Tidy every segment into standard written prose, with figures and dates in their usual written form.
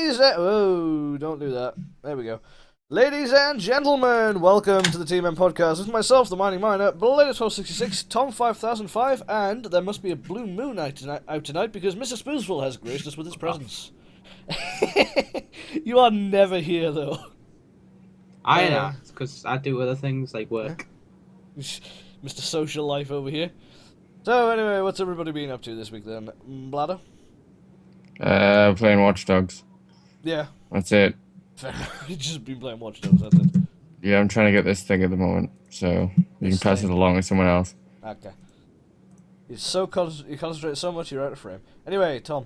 Oh, don't do that. There we go. Ladies and gentlemen, welcome to the TMM podcast with myself, the Mining Miner, Blade1266, Tom 5005, and there must be a blue moon out tonight because Mr. Spoonsful has graced us with his presence. You are never here, though. I am, because I do other things like work. Mr. Social Life over here. So anyway, what's everybody been up to this week then? Bladder? Playing Watch Dogs. Yeah. That's it. You've just been playing Watch Dogs, that's it. Yeah, I'm trying to get this thing at the moment, so you can pass it along to someone else. Okay. You concentrate so much you're out of frame. Anyway, Tom.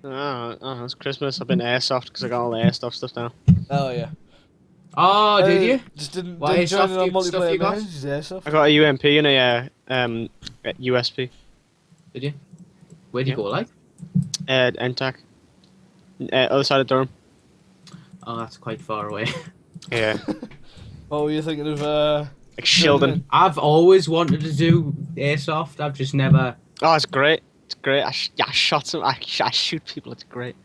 It's Christmas. I've been airsoft because I got all the airsoft stuff now. Oh yeah. Oh, did you? Just didn't What join in on airsoft stuff you multiplayer got? man. Just airsoft. I got a UMP and a USP. Did you? Where'd you go, like? NTAC. Other side of Durham. Oh, that's quite far away. Yeah. What were you thinking of? Like Shildon. I've always wanted to do airsoft. I've just never. Oh, it's great. It's great. I shot some. I shoot people. It's great.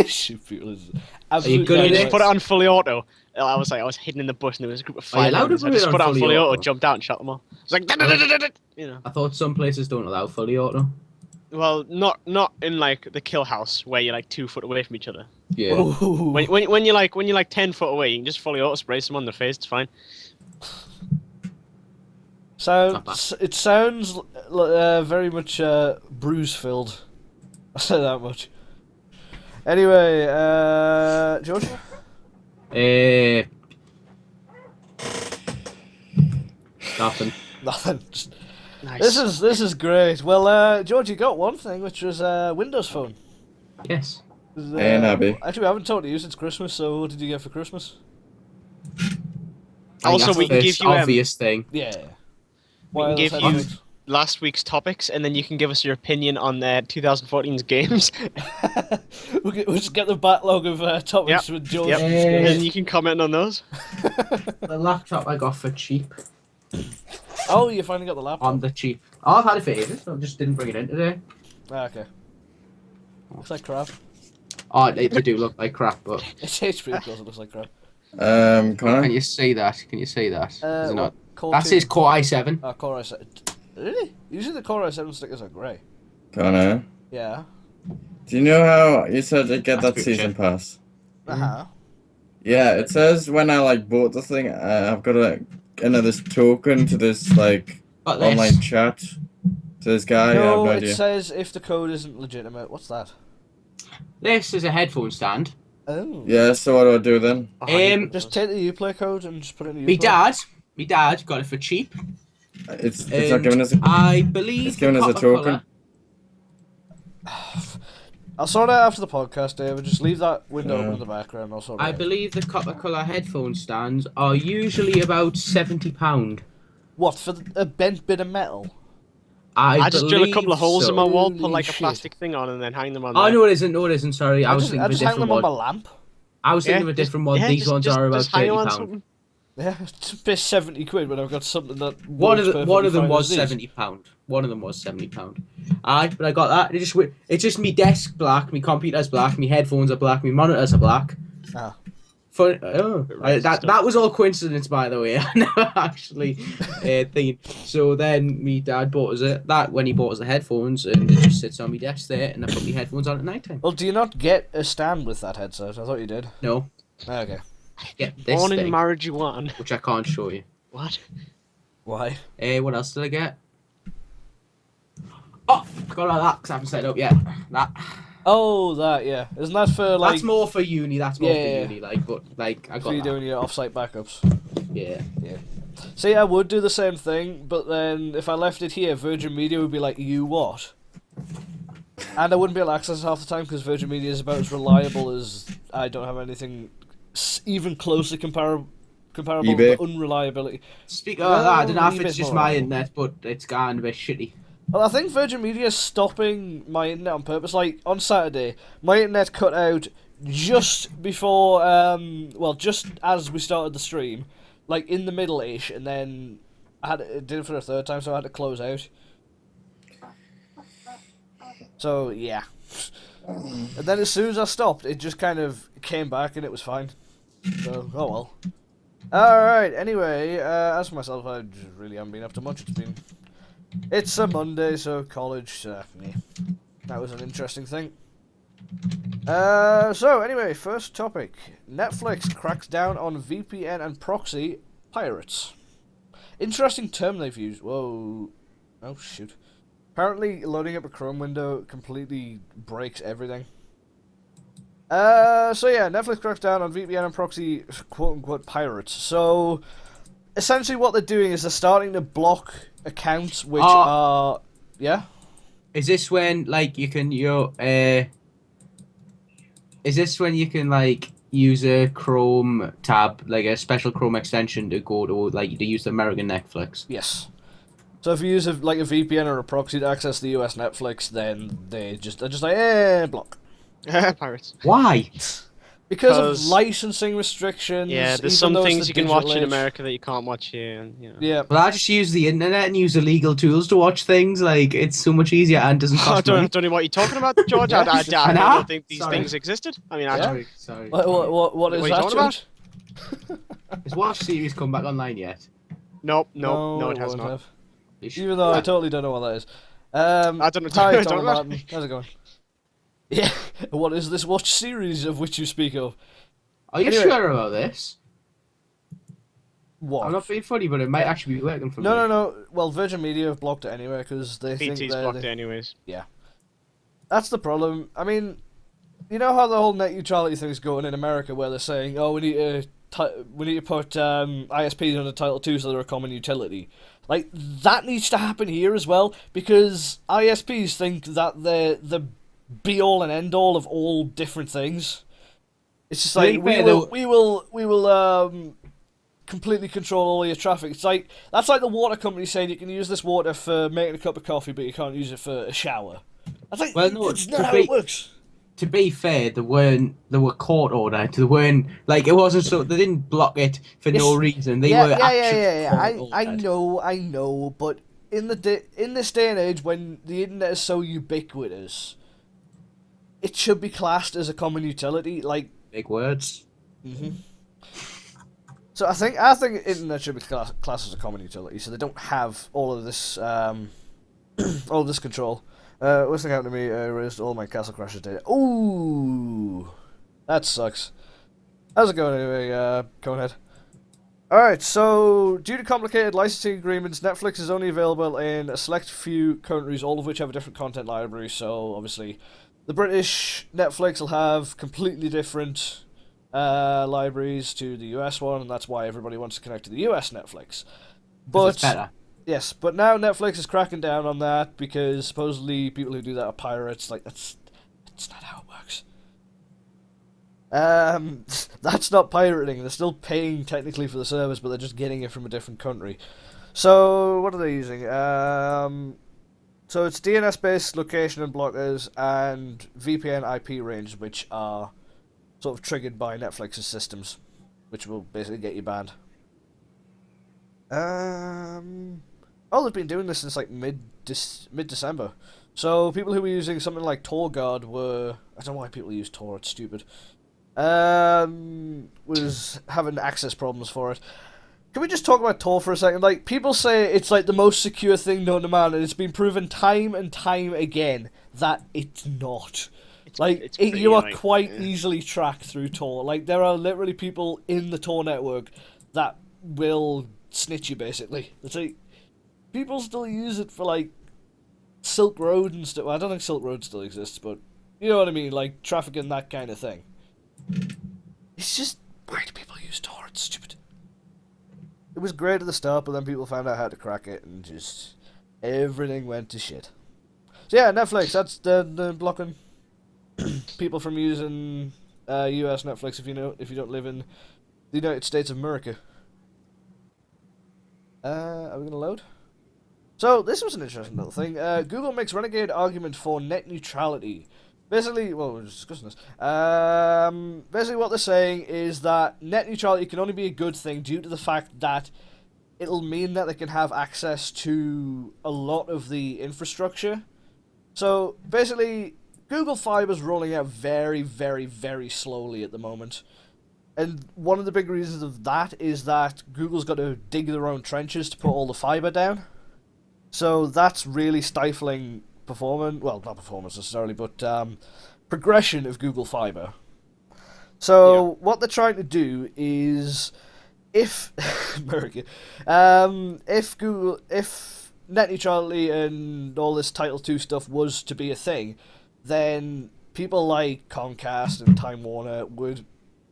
Shoot people. Is you absolutely good at You it? just put it on fully auto. I was hidden in the bush and there was a group of Are you five. allowed to I put just it put it on on fully auto, auto? jumped out and shot them all. It's like, you know. I thought some places don't allow fully auto. Well, not in like the kill house where you're like 2 foot away from each other. Yeah. Ooh. When you're like 10 foot away, you can just fully auto spray someone in the face. It's fine. It sounds very much bruise filled. I'll say that much. Anyway, George? Nothing. Nothing. Just- Nice. This is great. Well, George, you got one thing, which was Windows Phone. Yes. Hey, Nabby. Actually, I haven't talked to you since Christmas, so what did you get for Christmas? Also, we can give you obvious thing. Yeah. We can give you last week's topics, and then you can give us your opinion on 2014's games. We'll just get the backlog of topics with George. Yep. And you can comment on those. The laptop I got for cheap. Oh, you finally got the laptop. On the cheap. Oh, I've had it for ages. I just didn't bring it in today. Ah, okay. Looks like crap. Oh, they do look like crap, but It's HP, of course, it looks like crap. can Connor? you say that? Can you say that? Is it not? Core That's 2? his Core i7. Core i7. Really? Usually the Core i7 stickers are grey. Connor? Yeah. Do you know how you said to get that That's season good. pass? Uh-huh. Yeah, it says when I bought the thing, I've got to enter this token to this What this? online chat to this guy. I have No, no it idea. says if the code isn't legitimate. What's that? This is a headphone stand. Oh. Yeah, so what do I do then? Just take the Uplay code and just put it in the Me dad got it for cheap. It's not and giving us. I believe It's giving us a Coca-Cola- token. I'll sort it out after the podcast, David. Just leave that window open in the background. I'll sort it I out. believe the Coca-Cola headphone stands are usually about £70. What, for a bent bit of metal? I just drill a couple of believe holes in my so. wall, put Holy like a shit. plastic thing on, and then hang them on. Oh there. no, it isn't. No, it isn't. Sorry, I was I thinking of a just hang different them on my one. lamp. I was thinking of a just- different one. yeah, These just- ones just- are about just hang 'em on £30. something. Yeah, to pay 70 quid when I've got something that One of works them perfectly was fine as these. £70. One of them was £70. Alright, but I got that. It's just me desk black, me computer's black, me headphones are black, me monitors are black. Ah. That was all coincidence, by the way. I never actually think. So then me dad bought us that when he bought us the headphones, and it just sits on my desk there, and I put my headphones on at night time. Well, do you not get a stand with that headset? I thought you did. No, Ah, okay. get this Born in thing, marijuana. which I can't show you. What? Why? What else did I get? Oh, forgot about that because I haven't set it up yet. That. Oh, that, yeah. Isn't that for, like... That's more for uni. That's more Yeah. for uni. But I got for you that. doing your off-site backups? Yeah. See, I would do the same thing, but then if I left it here, Virgin Media would be like, you what? And I wouldn't be able to access it half the time because Virgin Media is about as reliable as I don't have anything even closely comparable eBay. to unreliability. Speaking of that, I don't know if eBay's it's just more my reliable. internet, but it's gone a bit shitty. Well, I think Virgin Media is stopping my internet on purpose. Like, on Saturday, my internet cut out just before, just as we started the stream. Like, in the middle-ish, and then it did it for a third time, so I had to close out. So, yeah. And then as soon as I stopped, it just kind of came back and it was fine. So, oh well. Alright, anyway, as for myself, I just really haven't been up to much. It's a Monday, so college, meh. That was an interesting thing. So anyway, first topic. Netflix cracks down on VPN and proxy pirates. Interesting term they've used. Whoa. Oh, shoot. Apparently, loading up a Chrome window completely breaks everything. So yeah, Netflix cracks down on VPN and proxy quote-unquote pirates. So, essentially what they're doing is they're starting to block accounts which are... Yeah? Is this when, like, you can, is this when you can, like, use a Chrome tab, like a special Chrome extension to go to, like, to use the American Netflix? Yes. So if you use a VPN or a proxy to access the US Netflix, then they're just like, block. Pirates. Why? Because of licensing restrictions. Yeah, there's some things you can watch in America that you can't watch here. And, you know. Yeah. Well, I just use the internet and use illegal tools to watch things. Like, it's so much easier and doesn't cost money. I don't know what you're talking about, George. Yeah. I don't think these things existed. I mean, Yeah. Sorry. What is What are you that, talking about? George? Has Watch series come back online yet? No, it has won't not. have. Even though I totally don't know what that is. I don't know. Hi, I don't Donald know. Martin. How's it going? Yeah. What is this Watch series of which you speak of? Are you Anyway. sure about this? What? I'm not being funny, but it might actually be working for me. No. Well, Virgin Media have blocked it anyway because they think BT's blocked it anyways. That's the problem. I mean, you know how the whole net neutrality thing's going in America, where they're saying, "Oh, we need to put ISPs under Title II so they're a common utility." Like that needs to happen here as well because ISPs think that they're the be all and end all of all different things. It's just like we will completely control all your traffic. It's like that's like the water company saying you can use this water for making a cup of coffee, but you can't use it for a shower. That's like it's not how it works. To be fair, there were court ordered. They weren't like it wasn't so they didn't block it for no reason. They were actually I know, but in this day and age when the internet is so ubiquitous, it should be classed as a common utility. Like big words. So I think internet should be classed as a common utility, so they don't have all of this control. What's happened to me? Erased all my Castle Crashers data. Ooh, that sucks. How's it going anyway? Go ahead. Alright, so due to complicated licensing agreements, Netflix is only available in a select few countries, all of which have a different content library. So obviously, the British Netflix will have completely different libraries to the US one, and that's why everybody wants to connect to the US Netflix. But it's better. Yes, but now Netflix is cracking down on that because supposedly people who do that are pirates. Like that's not how it works. That's not pirating. They're still paying technically for the service, but they're just getting it from a different country. So what are they using? So it's DNS-based location and blockers and VPN IP range, which are sort of triggered by Netflix's systems, which will basically get you banned. Oh, they've been doing this since like mid-December. So people who were using something like TorGuard were... I don't know why people use Tor, it's stupid. Was having access problems for it. Can we just talk about Tor for a second? Like, people say it's like the most secure thing known to man, and it's been proven time and time again that it's not. You are quite easily tracked through Tor. Like, there are literally people in the Tor network that will snitch you, basically. It's like... People still use it for, like, Silk Road and stuff. Well, I don't think Silk Road still exists, but you know what I mean? Like, trafficking, that kind of thing. It's just, why do people use Tor? It's stupid. It was great at the start, but then people found out how to crack it, and just everything went to shit. So yeah, Netflix, that's the blocking people from using US Netflix if you don't live in the United States of America. Are we gonna load? So, this was an interesting little thing. Google makes renegade argument for net neutrality. Basically, well, we're discussing this. Basically what they're saying is that net neutrality can only be a good thing due to the fact that it'll mean that they can have access to a lot of the infrastructure. So, basically, Google Fiber's rolling out very, very, very slowly at the moment. And one of the big reasons of that is that Google's got to dig their own trenches to put all the fiber down. So that's really stifling performance. Well, not performance necessarily, but progression of Google Fiber. So what they're trying to do is, if if net neutrality and all this Title II stuff was to be a thing, then people like Comcast and Time Warner would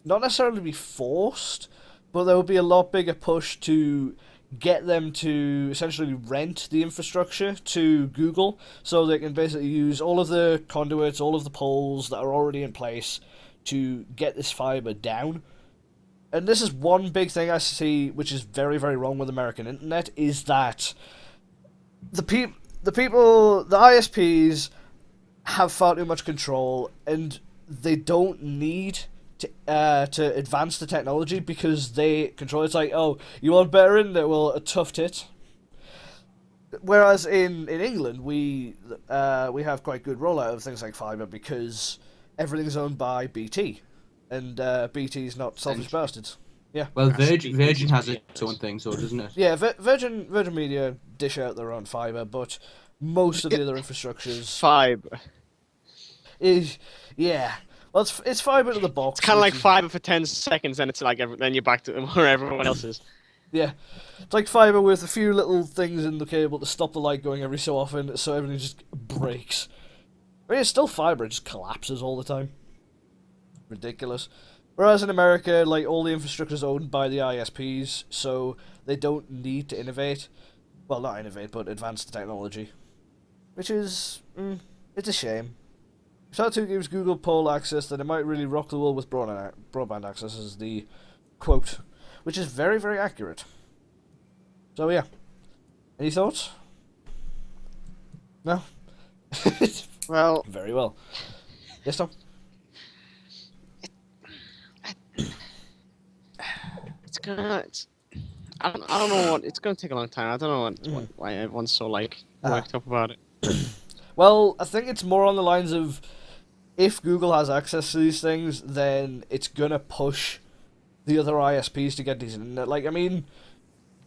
not necessarily be forced, but there would be a lot bigger push to get them to essentially rent the infrastructure to Google, so they can basically use all of the conduits, all of the poles that are already in place to get this fiber down. And this is one big thing I see, which is very, very wrong with American internet, is that the ISPs have far too much control, and they don't need to advance the technology because they control. It's like, oh, you want better internet? Well, a tough tit. Whereas in England, we have quite good rollout of things like fibre because everything's owned by BT, and BT's not selfish bastards. Yeah. Well, Virgin has its own thing, so doesn't it? Yeah, Virgin Media dish out their own fibre, but most of the other infrastructures Fibre. yeah. Well, it's fibre to the box. It's kind of like fibre for 10 seconds, then it's like then you're back to where everyone else is. Yeah, it's like fibre with a few little things in the cable to stop the light going every so often, so everything just breaks. I mean, it's still fibre; it just collapses all the time. Ridiculous. Whereas in America, like, all the infrastructure is owned by the ISPs, so they don't need to innovate. Well, not innovate, but advance the technology, which is it's a shame. If Title II gives Google pole access, then it might really rock the world with broadband access, is the quote, which is very, very accurate. So yeah, any thoughts? No. Well, very well. Yes, Tom. I don't know what it's gonna take a long time. I don't know why everyone's so like worked up about it. Well, I think it's more on the lines of, if Google has access to these things, then it's gonna push the other ISPs to get these internet. Like, I mean,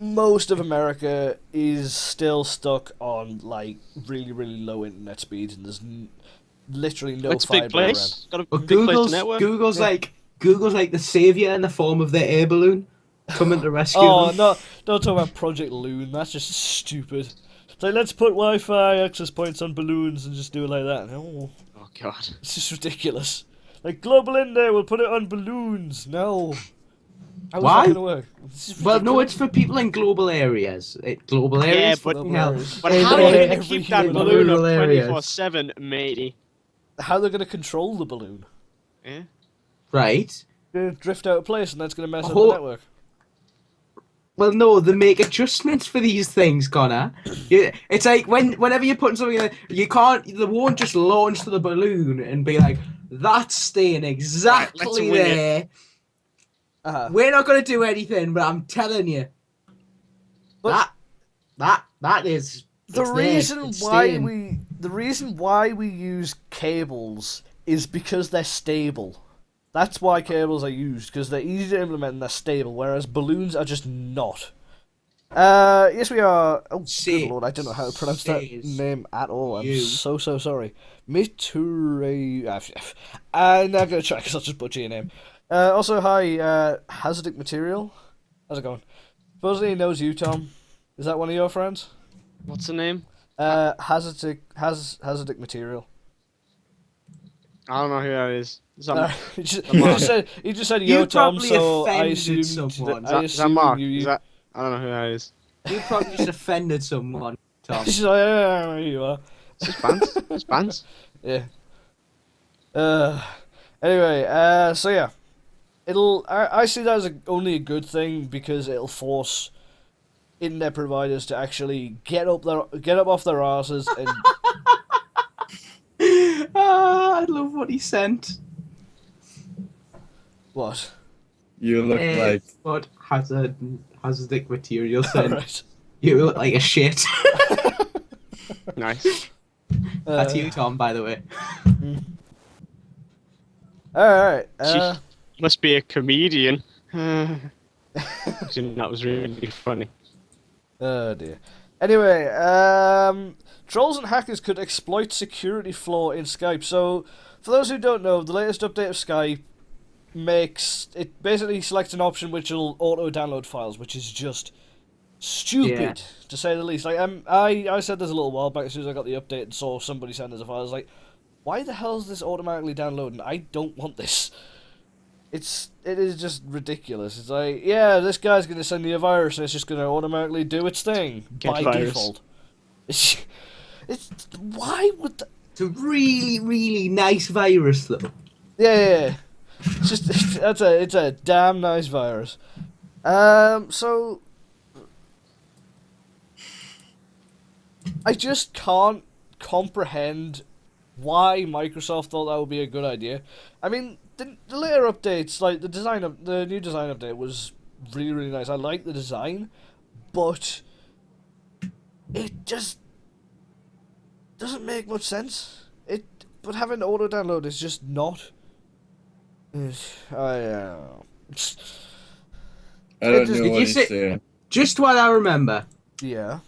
most of America is still stuck on like really, really low internet speeds, and there's literally no It's a fiber big place. around. Got a big place to network. Google's like the savior in the form of the air balloon coming to rescue Oh them. no! Don't talk about Project Loon. That's just stupid. It's like, let's put Wi-Fi access points on balloons and just do it like that. No. Oh god. It's just ridiculous. Like, Global in there, we'll put it on balloons. No. How is Why? that gonna work? Well, no, it's for people in global areas. Global areas. but- fucking hell. But How are you every gonna keep that human balloon up rural areas. 24/7, matey? How they're gonna control the balloon? Yeah. Right. They're gonna drift out of place, and that's gonna mess up Oh. the network. Well, no, they make adjustments for these things, Connor. It's like whenever you're putting something in, they won't just launch to the balloon and be like, that's staying exactly wing it. there. Uh-huh. We're not going to do anything, but I'm telling you. But that is... the it's there, reason it's why staying. the reason why we use cables is because they're stable. That's why cables are used, because they're easy to implement and they're stable, whereas balloons are just not. Yes, we are. Oh, good lord, I don't know how to pronounce that name at all. I'm so sorry. Miture. I'm not gonna try because I'll just butcher your name. Also, hi, Hazardic Material. How's it going? Supposedly he knows you, Tom. Is that one of your friends? What's the name? Hazardic Material. I don't know who that is. He just said yo, You Tom, probably so I offended assumed someone. Is that Mark? Is that? I don't know who that is. You probably just offended someone, Tom. She's like, yeah, there you are. It's bands. It's bands. Yeah. Anyway, so yeah, I see that as only a good thing because it'll force internet providers to actually get up off their asses and. I love what he sent. What? You look like What hazardic material sent? Right. You look like a shit. Nice. That's you, Tom, by the way. Alright. Must be a comedian. That was really funny. Oh dear. Anyway, trolls and hackers could exploit security flaw in Skype. So, for those who don't know, the latest update of Skype basically selects an option which will auto-download files, which is just stupid, to say the least. Like, I said this a little while back as soon as I got the update and saw somebody send us a file. I was like, why the hell is this automatically downloading? I don't want this. It is just ridiculous. It's like, yeah, this guy's going to send you a virus and it's just going to automatically do its thing by default. It's why would It's a really, really nice virus, though. Yeah. It's just it's a damn nice virus. So I just can't comprehend why Microsoft thought that would be a good idea. I mean, the later updates, like the new design update, was really, really nice. I like the design, but it just doesn't make much sense. But having auto download is just not. I don't know what he's saying. Just what I remember. Yeah.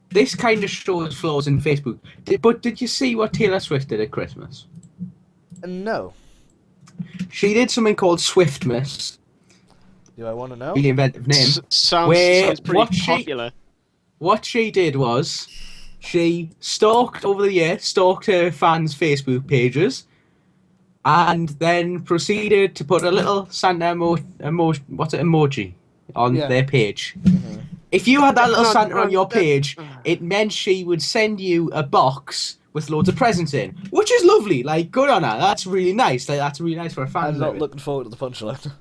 This kind of shows flaws in Facebook. But did you see what Taylor Swift did at Christmas? No. She did something called Swiftmas. Do I want to know? Really inventive name. Sounds pretty popular. What she did was, she stalked her fans' Facebook pages, and then proceeded to put a little Santa emoji on their page. Mm-hmm. If you had that little Santa on your page, it meant she would send you a box with loads of presents in, which is lovely. Like, good on her. That's really nice. Like, that's really nice for a fan. I'm not looking forward to the punchline.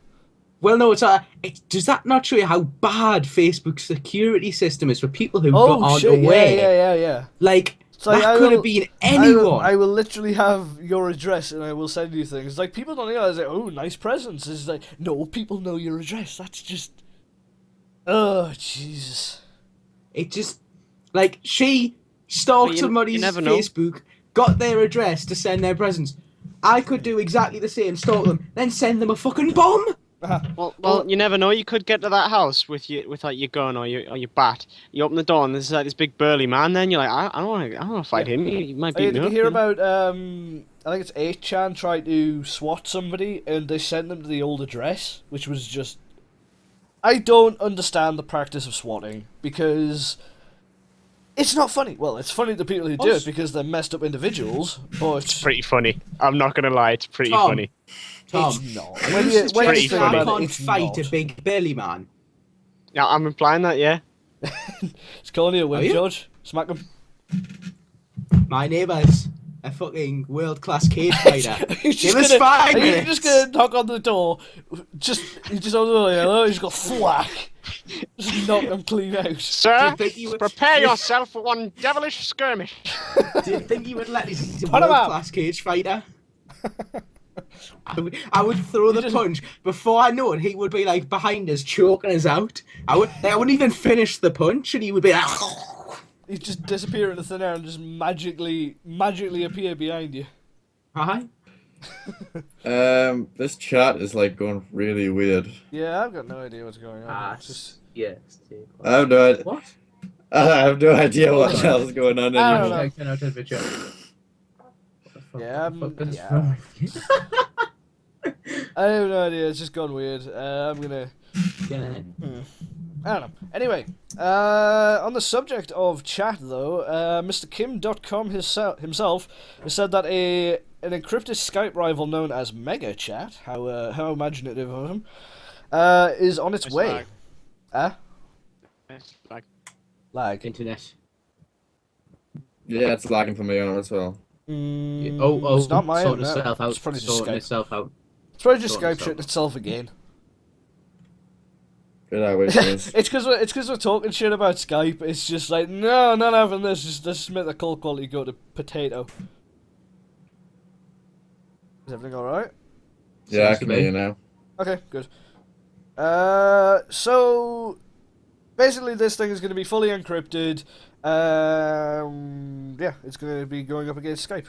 Well, no, does that not show you how bad Facebook's security system is for people who aren't aware? Yeah. Like, that could have been anyone. I will literally have your address and I will send you things. Like, people don't realize, like, oh, nice presents. It's like, no, people know your address. That's just... Oh, Jesus. It just... Like, she stalked somebody's Facebook, got their address to send their presents. I could do exactly the same, stalk them, then send them a fucking bomb! Well, you never know. You could get to that house with your gun or your bat. You open the door and there's like this big burly man. Then you're like, I don't want to fight him. He might beat me up. Did you hear about? I think it's 8chan tried to SWAT somebody and they sent them to the old address, which was just. I don't understand the practice of swatting because it's not funny. Well, it's funny to people who do it because they're messed up individuals, but it's pretty funny. I'm not gonna lie, it's pretty funny. Tom, it's not. When you can't fight a big belly man. Yeah, I'm implying that, yeah. It's calling you a wimp, George. Smack him. My neighbour's a fucking world-class cage fighter. Give us 5 minutes. You're just gonna knock on the door. You just on the door, hello, he's got thwack. Just knock him clean out. Sir, prepare yourself for one devilish skirmish. Do you think he would let his world-class cage fighter? I would throw the punch. Before I know it, he would be like behind us, choking us out. I wouldn't even finish the punch, and he would be like... He'd just disappear into thin air and just magically appear behind you. Hi. This chat is like going really weird. Yeah, I've got no idea what's going on. Yes. I have no idea. What? I have no idea what the hell's going on anymore. Yeah, I have no idea. It's just gone weird. I'm gonna. I don't know. Anyway, on the subject of chat, though, Mr. Kim.com himself has said that an encrypted Skype rival known as MegaChat, how imaginative of him, is on its way. Lag. Internet. Yeah, it's lagging for me on it as well. It's not my own. It's probably just Skype. It's probably just Skype shitting itself again. It's because we're talking shit about Skype. It's just like, no, not having this. Just make the call quality go to potato. Is everything alright? Yeah, I can hear you now. Okay, good. So basically this thing is going to be fully encrypted. Yeah, it's going to be going up against Skype.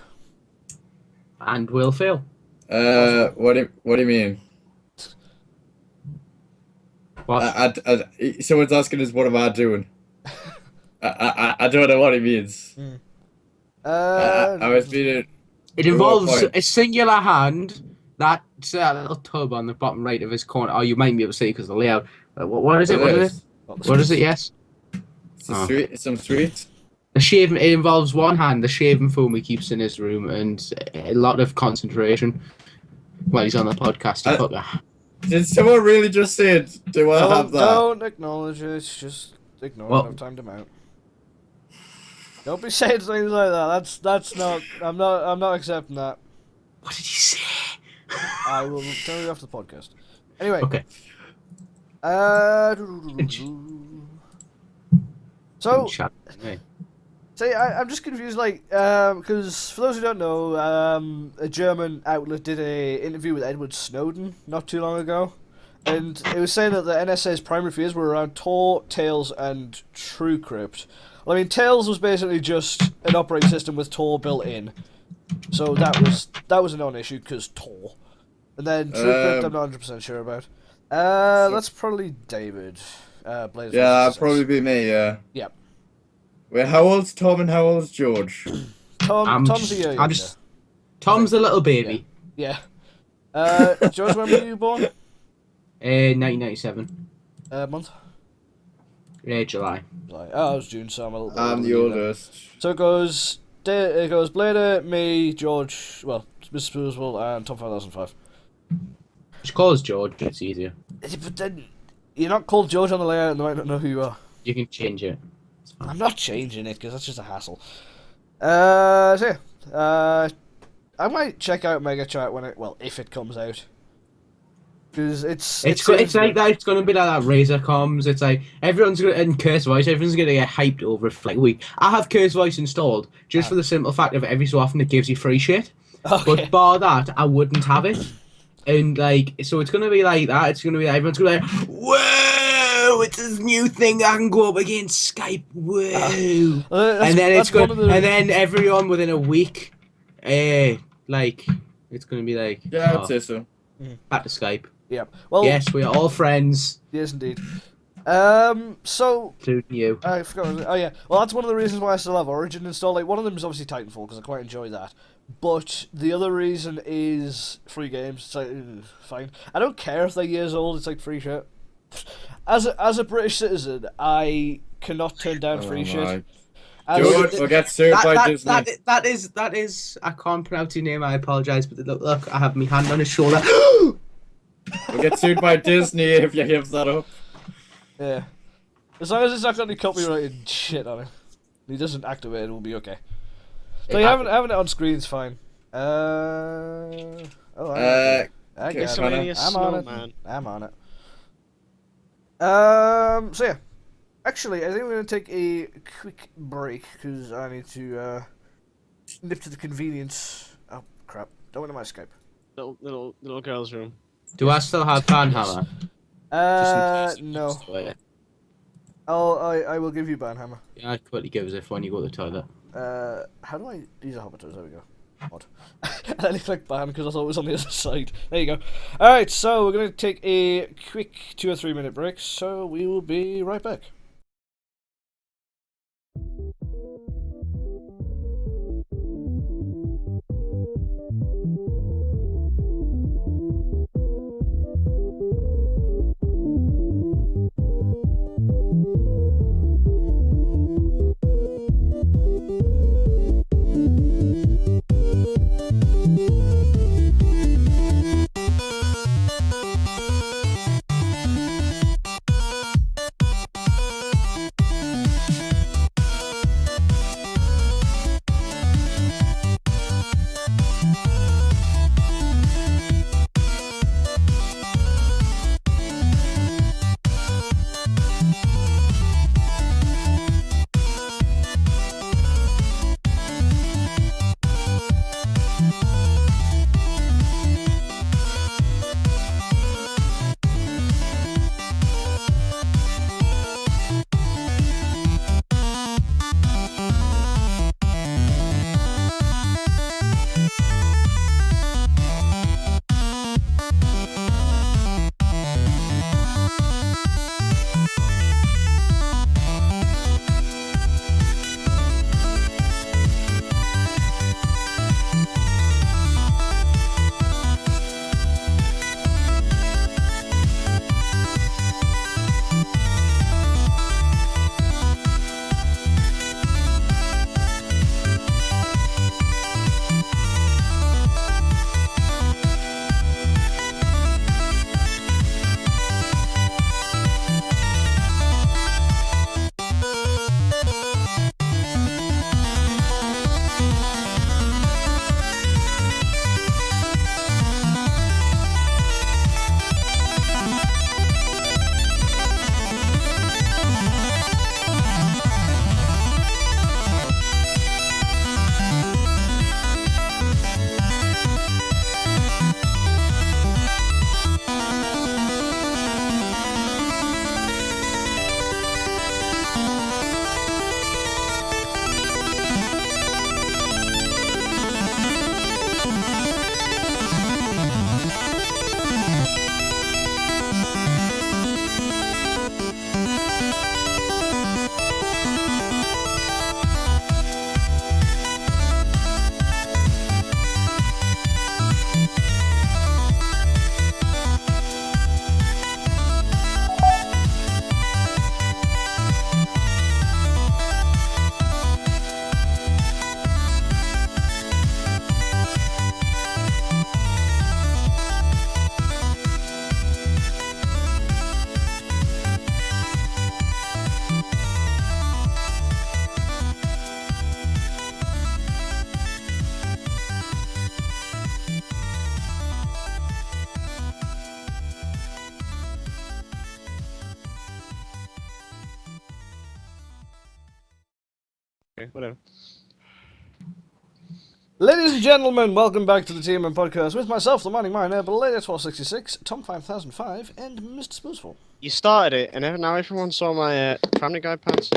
And will fail. What do you mean? What? Someone's asking us, what am I doing? I don't know what it means. I was being It a what involves point? a singular hand. That's a little tub on the bottom right of his corner. Oh, you might be able to see because of the layout. What is it? What is it? What is it? Yes. It's a sweet. Some sweet. The shaving. It involves one hand. The shaving foam he keeps in his room and a lot of concentration while he's on the podcast. Did someone really just say it? Do I have that? Don't acknowledge it. Just ignore it. I've timed him out. Don't be saying things like that. That's not. I'm not accepting that. What did he say? I will tell you after the podcast. Anyway. Okay. So. Hey. See, I'm just confused, like, because for those who don't know, a German outlet did a interview with Edward Snowden not too long ago, and it was saying that the NSA's primary fears were around Tor, Tails, and TrueCrypt. Well, I mean, Tails was basically just an operating system with Tor built in, so that was a non-issue because Tor. And then TrueCrypt, I'm not 100% sure about. That's probably David. Blaze Yeah, that'd probably be me. Yeah. Yep. Wait, how old's Tom and how old's George? Tom's a year younger. Tom's a little baby. Yeah. George, when were you born? 1997. Month? July. July. Oh, I was June, so I'm a little bit I'm older the than you then. oldest. So it goes Blader, me, George, well, Mr. Spooswell, and Tom 5005. Just call us George, it's easier. But then, you're not called George on the layout and they might not know who you are. You can change it. I'm not changing it, because that's just a hassle. So yeah. I might check out MegaChat when if it comes out. Because it's like that. It's gonna be like that Razor comms. It's like everyone's gonna in Curse Voice. Everyone's gonna get hyped over it for like a week. I have Curse Voice installed just for the simple fact of every so often it gives you free shit. Okay. But bar that, I wouldn't have it. And like, so it's gonna be like that. It's gonna be everyone's gonna be like, whoa! It's this new thing I can go up against Skype. Whoa! And then it's going, and then everyone within a week, like it's gonna be like, Yeah, I'd say so. Back to Skype. Yeah. Well. Yes, we are all friends. Yes, indeed. So. Including you. I forgot. Oh yeah. Well, that's one of the reasons why I still have Origin installed. Like, one of them is obviously Titanfall because I quite enjoy that. But the other reason is free games. It's like fine. I don't care if they're years old. It's like free shit. As a British citizen, I cannot turn down free shit. George will get sued by Disney. That is. I can't pronounce your name. I apologize, but look, I have my hand on his shoulder. We'll get sued by Disney if you give that up. Yeah. As long as it's not got any copyrighted shit on it. He doesn't activate it, we'll be okay. So having it on screen is fine. I guess I'm on it. I'm on it. So yeah. Actually, I think we're going to take a quick break because I need to nip to the convenience. Oh crap! Don't went to my Skype. Little girl's room. Do I still have Banhammer? No. I will give you Banhammer. Yeah, I'd quickly give us if when you go to the toilet. How do I? These are hobbiters. There we go. Odd. And I clicked ban because I thought it was on the other side. There you go. All right, so we're going to take a quick 2 or 3 minute break. So we will be right back. Okay, whatever. Ladies and gentlemen, welcome back to the TMM podcast with myself, the Mining Miner, Belated 1266, Tom 5005, and Mr. Spoosful. You started it, and now everyone saw my Family Guy pants.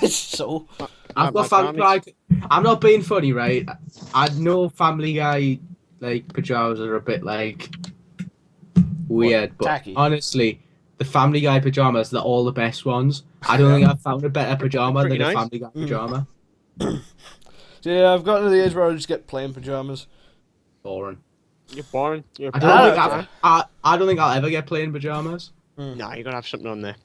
So, I've got Family Guy. I'm not being funny, right? I know Family Guy like pajamas are a bit like weird, but tacky. honestly, the Family Guy pajamas, they're all the best ones. I don't think I've found a better pajama than Pretty a nice. Family Guy pajama. So yeah, I've gotten to the age where I just get plain pajamas. Boring. You're boring. You're I don't don't think think I don't think I'll ever get plain pajamas. Nah, you gotta have something on there.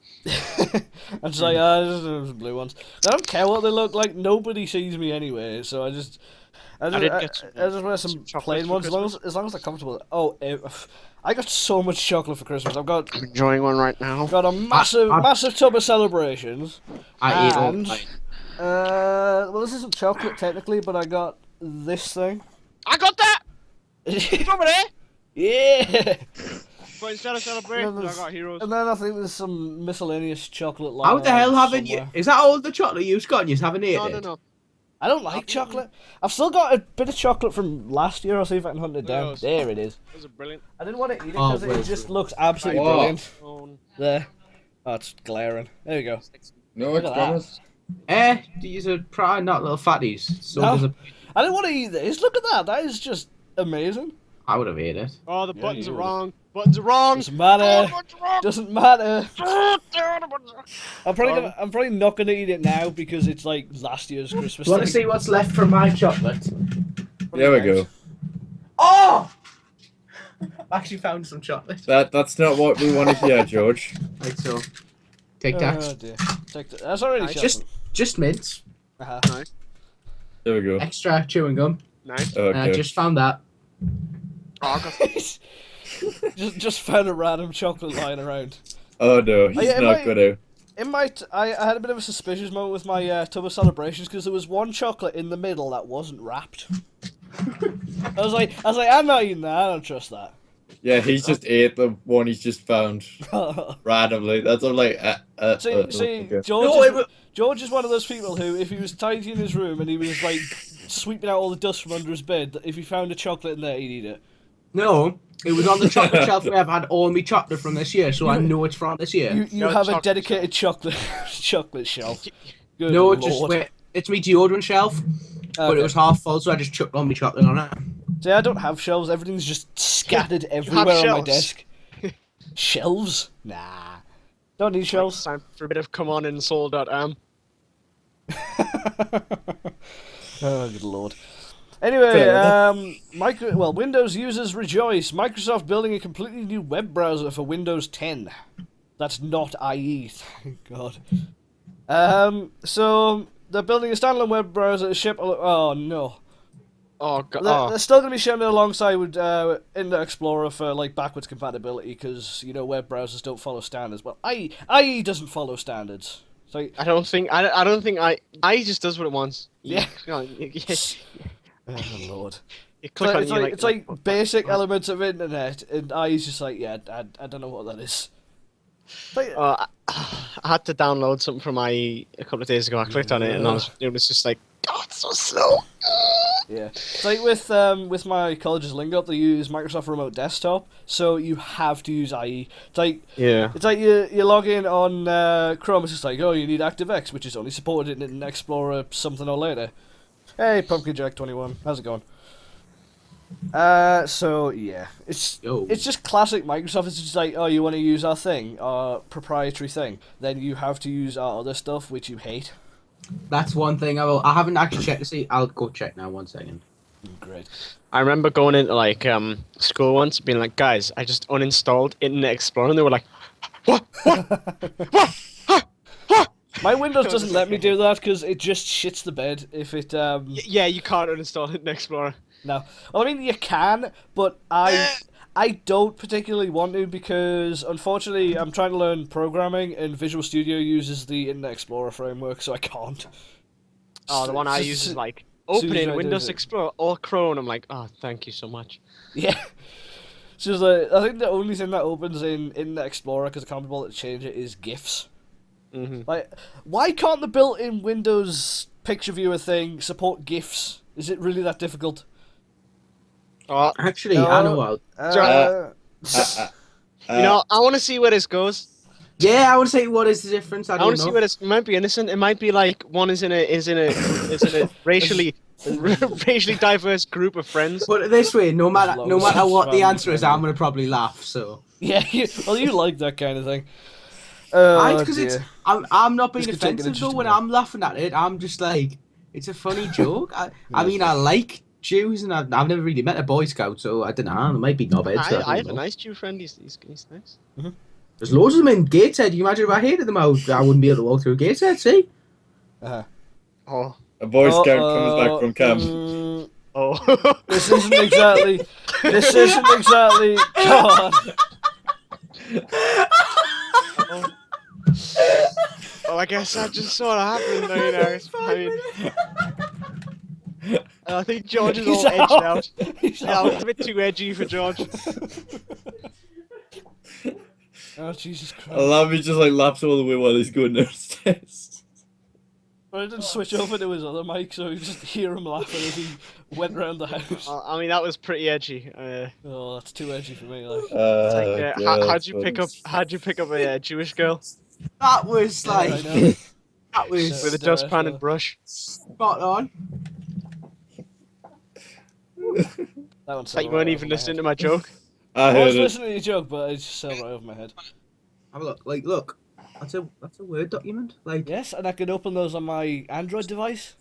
I'm just like, just blue ones. I don't care what they look like. Nobody sees me anyway, so I just wear some chocolate plain for ones as long as they're comfortable. Oh, I got so much chocolate for Christmas. I've got I'm enjoying one right now. a massive tub of celebrations. I eat all And- the time. Well, this isn't chocolate technically, but I got this thing. I got that! It's over there! Yeah. But instead of celebrating, I there's- got heroes. And then I think there's some miscellaneous chocolate. How the hell lines haven't you? somewhere. Is that all the chocolate you've got and you haven't eaten No. I don't like chocolate. I've still got a bit of chocolate from last year. I'll see if I can hunt it down. Yes. There it is. Those are brilliant. I didn't want to eat it Oh, because it wait. just looks absolutely Whoa. brilliant. Oh, There. Oh, it's glaring. There we go. No, Look it's at that. promise. These are probably not little fatties. So No. disappointing. I didn't want to eat this. Look at that. That is just amazing. I would have ate it. Oh, the Yeah, buttons are you wrong. Buttons are wrong. Doesn't matter. Buttons are wrong. Doesn't matter. The buttons are- I'm probably not gonna eat it now because it's like last year's Christmas. You want to thing. see what's left from my chocolate? There we go. Oh! I've actually found some chocolate. That's not what we want to hear, George. Right, so take that. Oh dear. Take that. That's already Nice. chocolate. Just mints. Uh-huh. Nice. There we go. Extra chewing gum. Nice. And I Okay. just found that. Oh, I got just found a random chocolate lying around. Oh no, he's yeah, not gonna. In my, I had a bit of a suspicious moment with my tub of celebrations because there was one chocolate in the middle that wasn't wrapped. I was like, I'm not eating that. I don't trust that. Yeah, he's just ate the one he's just found randomly. That's all like. See, okay. George is one of those people who, if he was tidying his room and he was like sweeping out all the dust from under his bed, that if he found a chocolate in there, he'd eat it. No, it was on the chocolate shelf where I've had all my chocolate from this year, so I know it's from this year. You No have a chocolate dedicated chocolate shelf. Good No, Lord. just wait. It's my deodorant shelf, but Okay. it was half full, so I just chucked all my chocolate on it. See, I don't have shelves. Everything's just scattered everywhere on my shelves. desk. Shelves? Nah. Don't need It's shelves. time for a bit of come on in soul.am. Oh, good lord. Anyway, Fair enough. Windows users rejoice. Microsoft building a completely new web browser for Windows 10. That's not IE, thank God. So they're building a standalone web browser to ship. Oh no. Oh, God. They're still going to be shipping it alongside with Internet Explorer for like backwards compatibility because web browsers don't follow standards. Well, IE doesn't follow standards. So I don't think I just does what it wants. Yeah. You oh lord. click on it, It's like basic elements of internet, and IE's just like, yeah, I don't know what that is. Like, I had to download something from IE a couple of days ago. I clicked on it and it was just like, oh, it's so slow. yeah, it's like with my college's lingo, they use Microsoft Remote Desktop, so you have to use IE. It's like you log in on Chrome. It's just like, oh, you need ActiveX, which is only supported in Explorer something or later. Hey, Pumpkin Jack 21, how's it going? So yeah, it's just classic Microsoft. It's just like, oh, you want to use our thing, our proprietary thing, then you have to use our other stuff, which you hate. That's one thing I will. I haven't actually checked to see. I'll go check now. 1 second. Great. I remember going into like school once, being like, guys, I just uninstalled Internet Explorer, and they were like, what? My Windows doesn't let me do that because it just shits the bed if it. Yeah, you can't uninstall Internet Explorer. No, well, I mean you can, but I don't particularly want to because unfortunately I'm trying to learn programming and Visual Studio uses the Internet Explorer framework, so I can't. Oh, the one I use is like opening Windows Explorer or Chrome. I'm like, oh, thank you so much. Yeah. It's just like, I think the only thing that opens in Internet Explorer, because I can't be bothered to change it, is GIFs. Like, why can't the built-in Windows picture viewer thing support GIFs? Is it really that difficult? Actually, No, I know what. You know, I want to see where this goes. Yeah, I would say what is the difference? I I don't want to know. see where this. It might be innocent. It might be like one is in a racially diverse group of friends. Put it this way: no matter what the answer is, I'm family. gonna probably laugh. So. Yeah, well, you like that kind of thing. Because it's Dear. I'm not being This could take an offensive though interesting when way. I'm laughing at it. I'm just like, it's a funny joke. I mean, I like Jews, and I've never really met a Boy Scout, so I don't know. There might be knobheads. I have a nice Jew friend. He's nice. There's loads of them in Gateshead. You imagine if I hated them, I wouldn't be able to walk through Gateshead. See? Oh. A Boy Scout comes back from camp. Oh. This isn't exactly. God. Oh, I guess that just sort of happened, though, you know. I think George is all edged out. Yeah, it's a bit too edgy for George. Oh, Jesus Christ. Allow me just like laughs all the way while he's going downstairs. But I didn't switch over to his other mic, so you just hear him laughing as he went around the house. I mean, that was pretty edgy. Oh, that's too edgy for me. Like, how'd you pick up a Jewish girl That was like, I know. that was with a dustpan and brush? spot on. That one's Like you weren't even listening to my joke. I I was heard it. listening to your joke, but it just sailed right over my head. Have a look. Like, look. That's a Word document. Like, Yes, and I can open those on my Android device.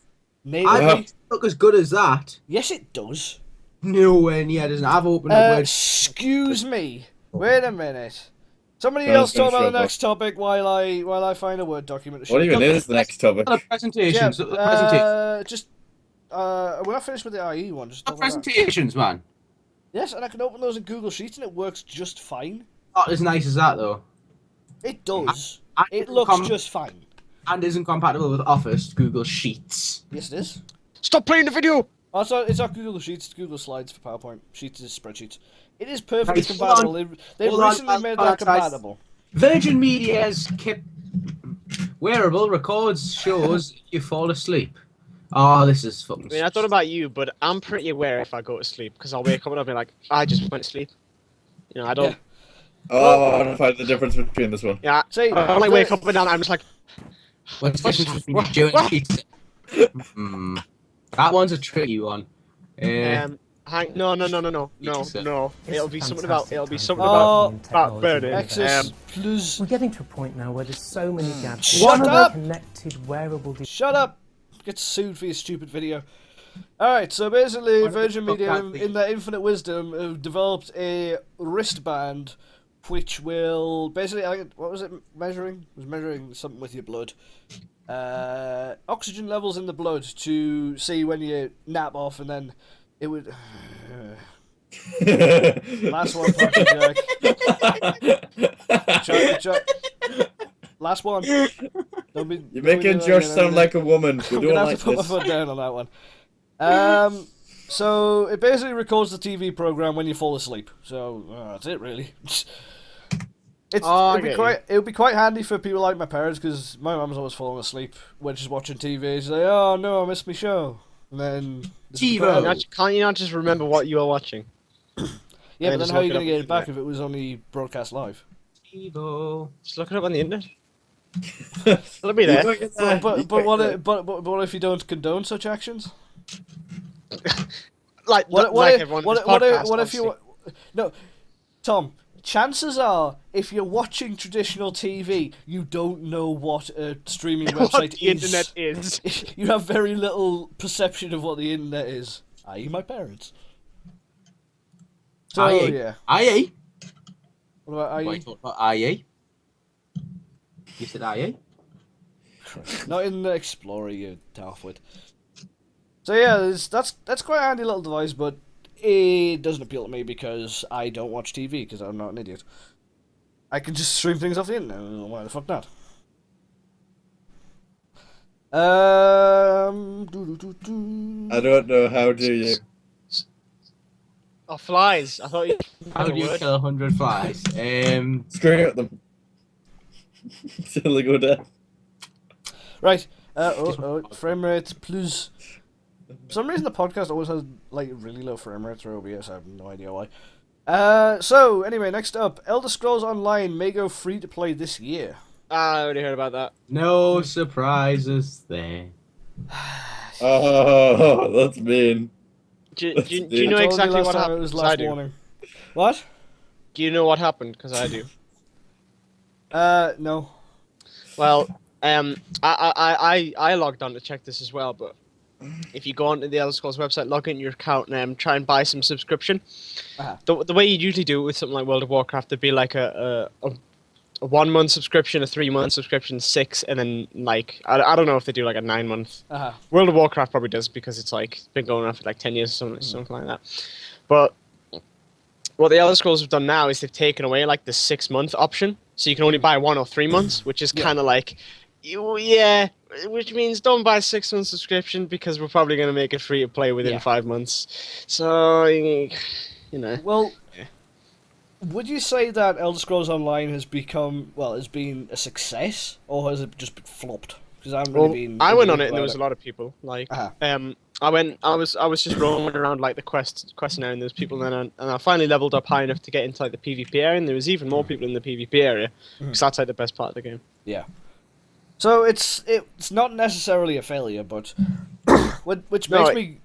I Natively. don't look as good as that. Yes, it does. Nowhere near doesn't. I've opened up Word. Excuse me. Wait a minute. Somebody Sounds else talk about the miserable. next topic while I find a Word document. to What show even you. is the next topic? The presentations. Yeah, The presentation. just we're not finished with the IE one. Just The talk about that. presentations, man. Yes, and I can open those in Google Sheets and it works just fine. Not as nice as that though. It does. And It isn't looks just fine. and isn't compatible with Office Google Sheets. Yes, it is. Stop playing the video. Also, it's not Google Sheets, it's Google Slides for PowerPoint. Sheets is spreadsheets. It is perfectly Right, hold compatible. on. They've Hold on, recently made hold that on, guys. compatible. Virgin Media's wearable records shows you fall asleep. Oh, this is fucking. I mean, I don't know about you, but I'm pretty aware if I go to sleep because I'll wake up and I'll be like, I just went to sleep. You know, I don't. Yeah. Oh, I want to find the difference between this one. Yeah. See, I don't like wake up and down. I'm just like, What's the difference between What? you and What? Sheets? That one's a tricky one. no. It'll be something about. Oh, burning. Access Plus. We're getting to a point now where there's so many gadgets. Shut up! Connected wearable Shut up! Get sued for your stupid video. Alright, so basically, Virgin Media, in their infinite wisdom, have developed a wristband which will basically, what was it measuring? It was measuring something with your blood. Oxygen levels in the blood to see when you nap off, and then it would. Last one, Pumpkin Jack. Last one. You're making Josh sound like a woman. We I'm don't gonna have like to put my this. foot down on that one. So it basically records the TV program when you fall asleep. So that's it, really. It would be quite handy for people like my parents, because my mum's always falling asleep when she's watching TV. She's like, "Oh no, I missed my show," and then TiVo. Can't you not just remember what you are watching? Yeah, but then just how are you look gonna it up get on it back the if it was only broadcast live? TiVo. Just look it up on the internet. It'll be there. But what if you don't condone such actions? Like What everyone. if you? No, Tom. Chances are, if you're watching traditional TV, you don't know what a streaming website what the internet is? You have very little perception of what the internet is, i.e. my parents. So, IE. yeah. IE. What about IE? Wait, what IE? You said IE? Not in the Explorer, you daftwit. So yeah, that's quite a handy little device, but it doesn't appeal to me because I don't watch TV, because I'm not an idiot. I can just stream things off the internet. Why the fuck not? I don't know. How do you? Oh, flies. I thought you. How do you word. kill 100 flies? Scream at them. Till they go dead. Right. Frame rate plus. For some reason, the podcast always has like really low frame rates for OBS. I have no idea why. So anyway, next up, Elder Scrolls Online may go free to play this year. I already heard about that. No surprises there. Oh, that's mean. Do you know I told exactly you last what time happened? it was 'Cause last I do. warning. What? Do you know what happened? Because I do. No. Well, I logged on to check this as well, but if you go onto the Elder Scrolls website, log in your account and try and buy some subscription. Uh-huh. The way you usually do it with something like World of Warcraft, there'd be like a 1 month subscription, a 3 month subscription, 6, and then like I don't know if they do like a 9 month. Uh-huh. World of Warcraft probably does because it's like been going on for like 10 years or something like that. But what the Elder Scrolls have done now is they've taken away like the 6 month option, so you can only buy 1 or 3 months, which is kind of like, which means don't buy a 6 month subscription because we're probably going to make it free to play within 5 months. So you know. Well, would you say that Elder Scrolls Online has been a success, or has it just flopped? Because I haven't really been. I went on it and there was a lot of people. Like, Uh-huh. I was just rolling around like the questionnaire and there was people, and I finally leveled up high enough to get into like the PvP area, and there was even more people in the PvP area because that's like the best part of the game. Yeah. So it's not necessarily a failure, but which makes me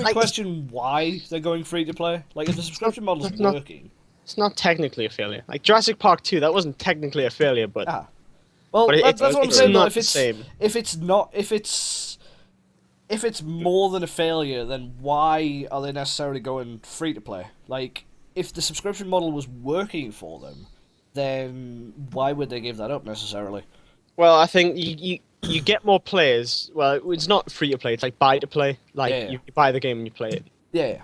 like, question why they're going free to play. Like if the subscription model's working. It's not technically a failure. Like Jurassic Park 2, that wasn't technically a failure, but Well, but that's what I'm saying. not Though. the same. If it's more than a failure, then why are they necessarily going free to play? Like, if the subscription model was working for them, then why would they give that up necessarily? Well, I think you get more players. Well, it's not free to play. It's like buy to play. Like you buy the game and you play it. Yeah.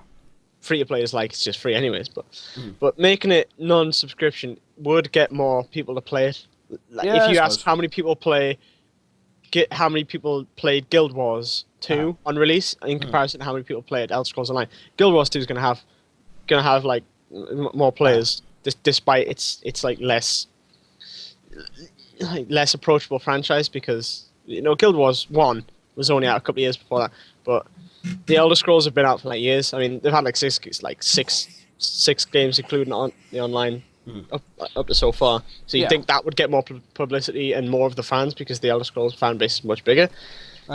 Free to play is like it's just free anyways. But making it non-subscription would get more people to play it. Like, if you ask how many people played Guild Wars 2 on release in comparison to how many people played Elder Scrolls Online, Guild Wars 2 is gonna have like more players, despite it's like less approachable franchise because Guild Wars 1 was only out a couple of years before that, but the Elder Scrolls have been out for like years. I mean, they've had like six games including the online up to so far. So you think that would get more publicity and more of the fans because the Elder Scrolls fan base is much bigger.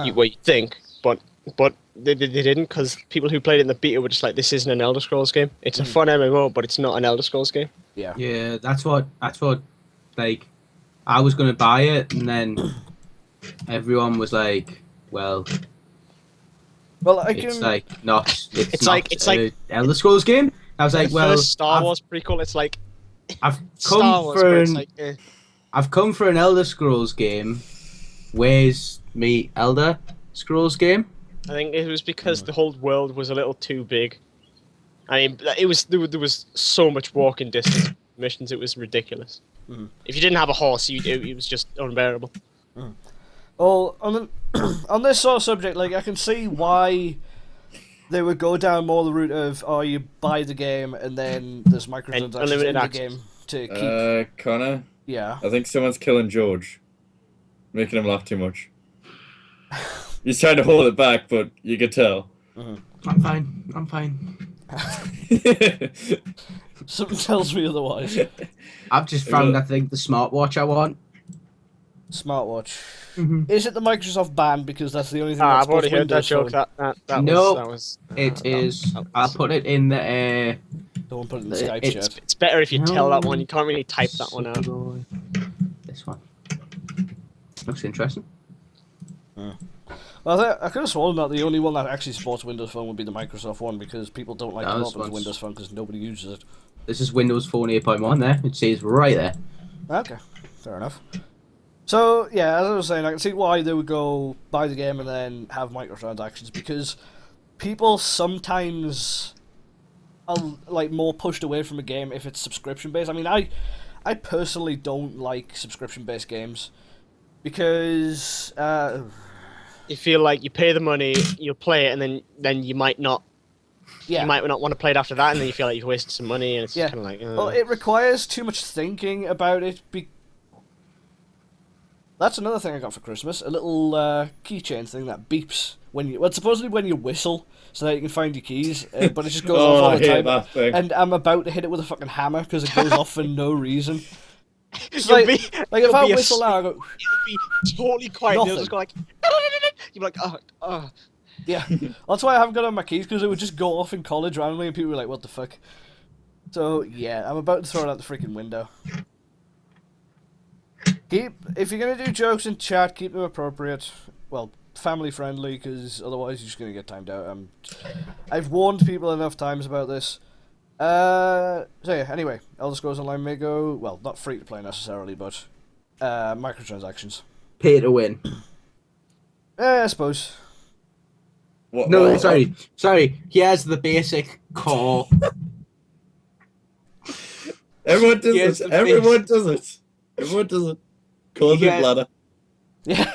You think, but they didn't because people who played it in the beta were just like, this isn't an Elder Scrolls game. It's a fun MMO, but it's not an Elder Scrolls game. Yeah, that's what like I was gonna buy it and then everyone was like, well, it's like not. It's like Elder Scrolls game. I was like, well, Star Wars prequel. It's like I've I've come for an Elder Scrolls game. Where's me Elder Scrolls game? I think it was because the whole world was a little too big. I mean, there was so much walking distance missions. It was ridiculous. If you didn't have a horse, it was just unbearable. Well, on this sort of subject, like I can see why they would go down more the route of you buy the game and then there's microtransactions in the game to keep. Connor. Yeah. I think someone's killing George, making him laugh too much. He's trying to hold it back, but you can tell. I'm fine. Something tells me otherwise. I've just found, I think, the smartwatch I want. Smartwatch. Is it the Microsoft band? Because that's the only thing I've that's already heard that Windows joke. Phone. It is. I'll put it in the. Don't put it in the Skype chat. It's better if you tell that one. You can't really type that one out. This one. Looks interesting. Well, I could have sworn that the only one that actually supports Windows Phone would be the Microsoft one because people don't like to put it Windows Phone because nobody uses it. This is Windows Phone 8.1 there. It says right there. Okay, fair enough. So, yeah, as I was saying, I can see why they would go buy the game and then have microtransactions because people sometimes are like more pushed away from a game if it's subscription-based. I mean, I personally don't like subscription-based games because... you feel like you pay the money, you'll play it, and then you might not. Yeah. You might not want to play it after that, and then you feel like you've wasted some money, and it's kind of like. Well, it requires too much thinking about it. That's another thing I got for Christmas. A little keychain thing that beeps when you... Well, supposedly when you whistle, so that you can find your keys, but it just goes off all I the hate time. that thing. And I'm about to hit it with a fucking hammer because it goes off for no reason. It's You'll like, be, like you'll if I be whistle now, I go... you'll be totally quiet. And you'll just go like, you'll be like, oh. Yeah, that's why I haven't got on my keys, because it would just go off in college randomly and people were like, what the fuck? So, yeah, I'm about to throw it out the freaking window. If you're going to do jokes in chat, keep them appropriate. Well, family friendly, because otherwise you're just going to get timed out. I've warned people enough times about this. So yeah, anyway, Elder Scrolls Online may go, well, not free to play necessarily, but microtransactions. Pay to win. I suppose. No, sorry. Here's the basic core. Everyone does Yes, it. the Everyone does it. Everyone does it. Cause Yeah. bladder. Yeah.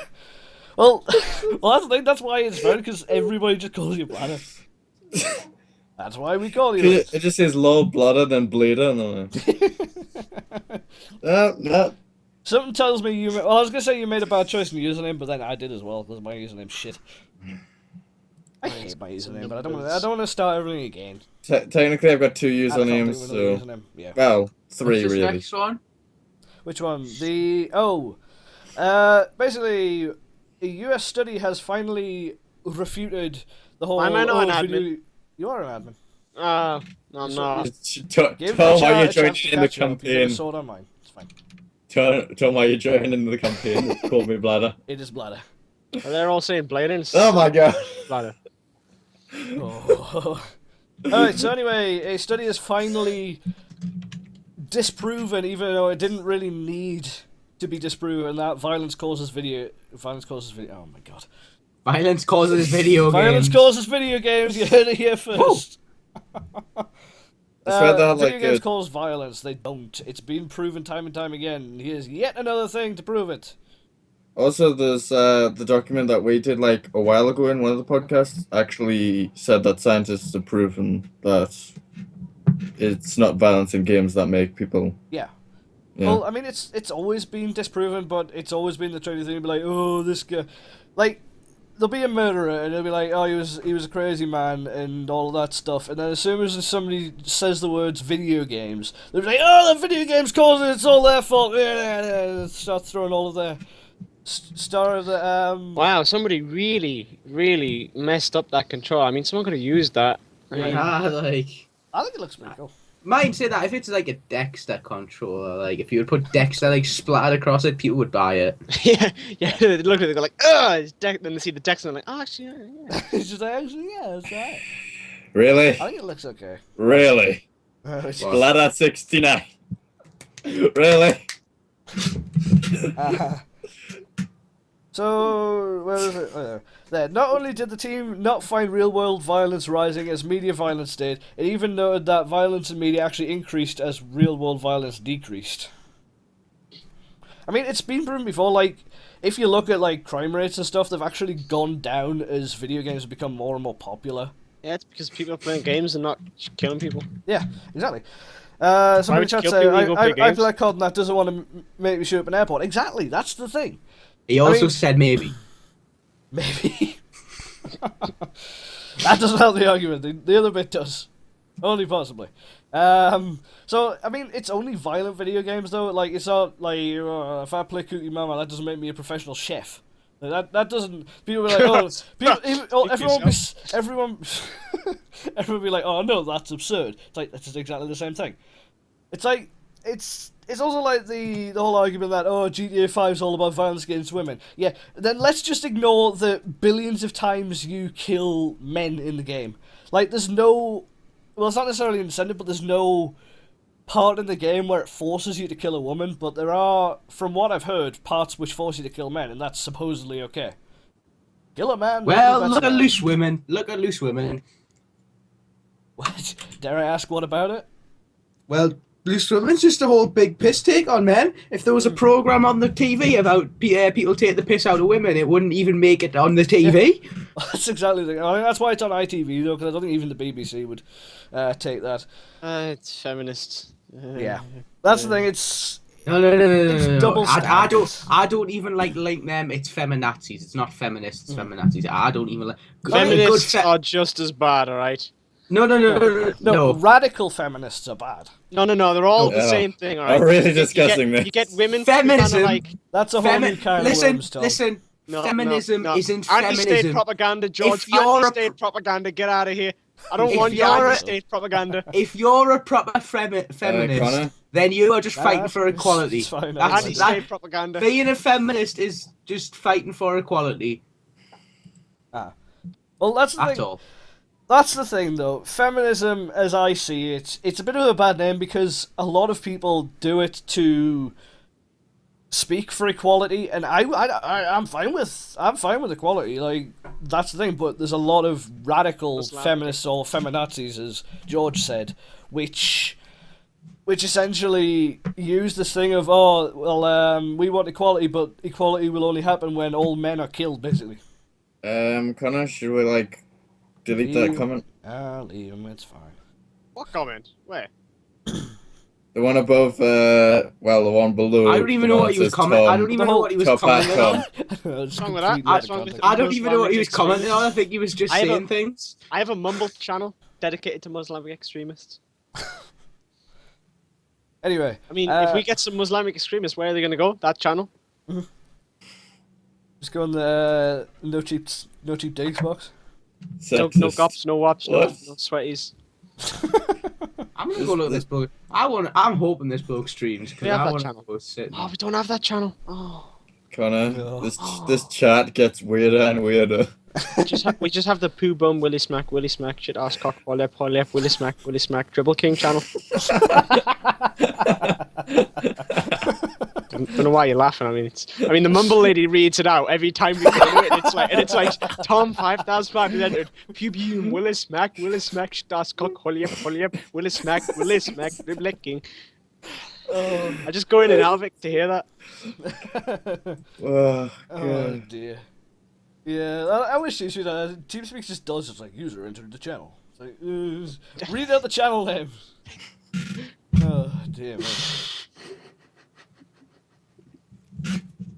Well, that's the thing, that's why it's fun, because everybody just calls you bladder. That's why we call you It just says low bladder than bleeder. And I'm like, no. Something tells me you... Well, I was going to say you made a bad choice in your username, but then I did as well, because my username's shit. I hate my username, but I don't want to start everything again. Technically, I've got 2 I can't usernames, think of another so username. Yeah. well, 3 What's this really. next one? Which one? Basically, a US study has finally refuted the whole... Am I not an video... admin? You are an admin. No, I'm not. Give Tell the why you're chat a chance joining to in the catch up. You get a campaign. sword on mine. It's fine. Tell why you're joining in the campaign. Call me bladder. It is bladder. They're all saying blading. Oh my god. Bladder. Oh. Alright, so anyway, a study has finally disproven, even though it didn't really need to be disproven, that violence causes video... Oh my god. Violence causes video Violence games. causes video games, you heard it here first. I swear they had, Video like, games a- cause violence, they don't. It's been proven time and time again. Here's yet another thing to prove it. Also, there's the document that we did like a while ago in one of the podcasts actually said that scientists have proven that it's not violence in games that make people. Yeah. Yeah. Well, I mean, it's always been disproven, but it's always been the trendy thing to be like, oh, this guy... Like, there'll be a murderer, and they'll be like, oh, he was a crazy man, and all of that stuff, and then as soon as somebody says the words video games, they'll be like, oh, the video games caused it, it's all their fault, start throwing all of their... Wow, somebody really, really messed up that control. I mean, someone could have used that. I mean, Like, I think it looks pretty cool. might say that if it's like a Dexter controller, like if you would put Dexter like splattered across it, people would buy it. yeah. They look at it, they go like, ugh, it's then they see the text and they're like, oh, actually, yeah. It's just like, actually, yeah, that's right. Really? I think it looks okay. Really? It's- Bladder 69. Really? So, where is it? Oh, there. Not only did the team not find real-world violence rising as media violence did, it even noted that violence in media actually increased as real-world violence decreased. I mean, it's been proven before, like, if you look at, like, crime rates and stuff, they've actually gone down as video games have become more and more popular. Yeah, it's because people are playing games and not killing people. Yeah, exactly. Somebody would you chat kill say, people, you go play I games? play COD and that doesn't want to make me shoot up an airport. Exactly, that's the thing. He also mean- said maybe. Maybe. That doesn't help the argument. The other bit does. Only possibly. So, I mean, it's only violent video games, though. Like, it's not like, if I play Cookie Mama, that doesn't make me a professional chef. Like, that doesn't... People be like, oh... Everyone be like, oh, no, that's absurd. It's like, that's just exactly the same thing. It's like, it's also like the whole argument that, oh, GTA 5 is all about violence against women. Yeah, then let's just ignore the billions of times you kill men in the game. Like, there's no... Well, it's not necessarily incentive, but there's no part in the game where it forces you to kill a woman, but there are, from what I've heard, parts which force you to kill men, and that's supposedly okay. Kill a man... Well, that's look at bad. loose women. Look at loose women. What? Dare I ask what about it? Well, loose women's just a whole big piss take on men. If there was a program on the TV about people take the piss out of women, it wouldn't even make it on the TV. That's exactly the thing. I mean, that's why it's on ITV, though, because I don't think even the BBC would take that. It's feminist. Yeah. That's the thing, it's No. double I don't even like link them. It's feminazis. It's not feminists. It's feminazis. I don't even like. Feminists are just as bad, alright? No. Radical feminists are bad. No, they're all the Yeah. same thing, I'm alright? really You discussing get, this. you get women Feminism. who kinda like... That's a whole new kind of worms, Tom. Listen. No, Feminism no. isn't Anti-state feminism. propaganda, George. If you're a Anti-state propaganda, get out of here. I don't If want your you're a- anti-state propaganda. If you're a proper feminist, Connor? then you are just fighting for it's equality. fine, That's Anti-state propaganda. Being a feminist is just fighting for equality. Well, that's the That's thing. all. That's the thing, though. Feminism, as I see it, it's a bit of a bad name because a lot of people do it to speak for equality, and I'm fine with equality. Like, that's the thing. But there's a lot of radical feminists or feminazis, as George said, which essentially use this thing of we want equality, but equality will only happen when all men are killed, basically. Connor, should we like delete that comment? Leave him. It's fine. What comment? Where? The one above, the one below. I don't even know what he was commenting. I don't even know what he was Top hat commenting on. What's wrong with that? Completely out of What's wrong with context. I don't even know what he was commenting on. I think he was just I have saying a- things. I have a mumble channel dedicated to Muslim extremists. Anyway, I mean, if we get some Muslim extremists, where are they going to go? That channel? just go on the no cheap digs box. No Sexist. gops, no wops, no What? sweaties. I'm gonna go look at this bloke. I'm hoping this bloke streams because We have I that want to channel. go sit. Oh, we don't have that channel. Oh. Connor, No. this chat gets weirder and weirder. We just have the poo bum Willy Smack, shit ass cock, polyp, Willy Smack, Dribble King channel. Don't know why you're laughing. I mean, the mumble lady reads it out every time we go to it. And it's like Tom 5005 entered. Pew pew, Willy Smack, shit ass cock, polyp, Willy Smack, Dribble King. I just go in and out of it to hear that. Oh, Oh God. dear. Yeah, I wish TeamSpeak just does. It's like user entered the channel. It's like read out the channel name. Oh dear man.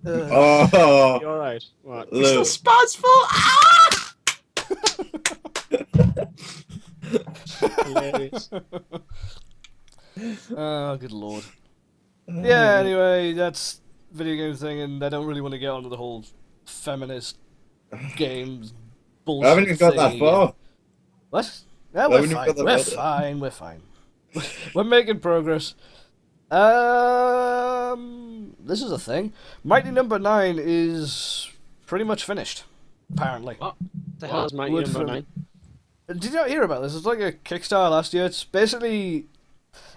Oh, You alright? What? Mr. look. Sponsful! Ah! Hilarious. Oh good lord. Yeah. Anyway, that's video game thing, and I don't really want to get onto the whole feminist games bullshit. I haven't even got thing that again. far. What? Yeah, I we're haven't even fine. got that We're far. fine. We're fine. We're making progress. This is a thing. Mighty Number 9 is pretty much finished, apparently. What? The hell is Mighty Wood Number from- 9? Did you not hear about this? It's like a Kickstarter last year. It's basically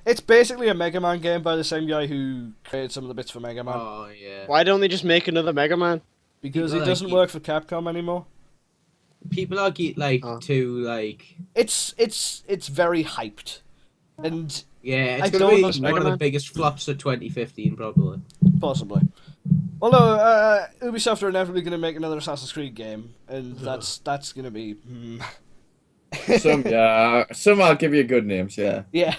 a Mega Man game by the same guy who created some of the bits for Mega Man. Oh yeah. Why don't they just make another Mega Man? Because people he doesn't like- work for Capcom anymore. People are too It's very hyped, and yeah. I It's don't gonna be know one Mega of the Man. biggest flops of 2015 probably. possibly. Well, no, Ubisoft are inevitably going to make another Assassin's Creed game, and that's going to be. Some I'll give you good names. Yeah. Yeah,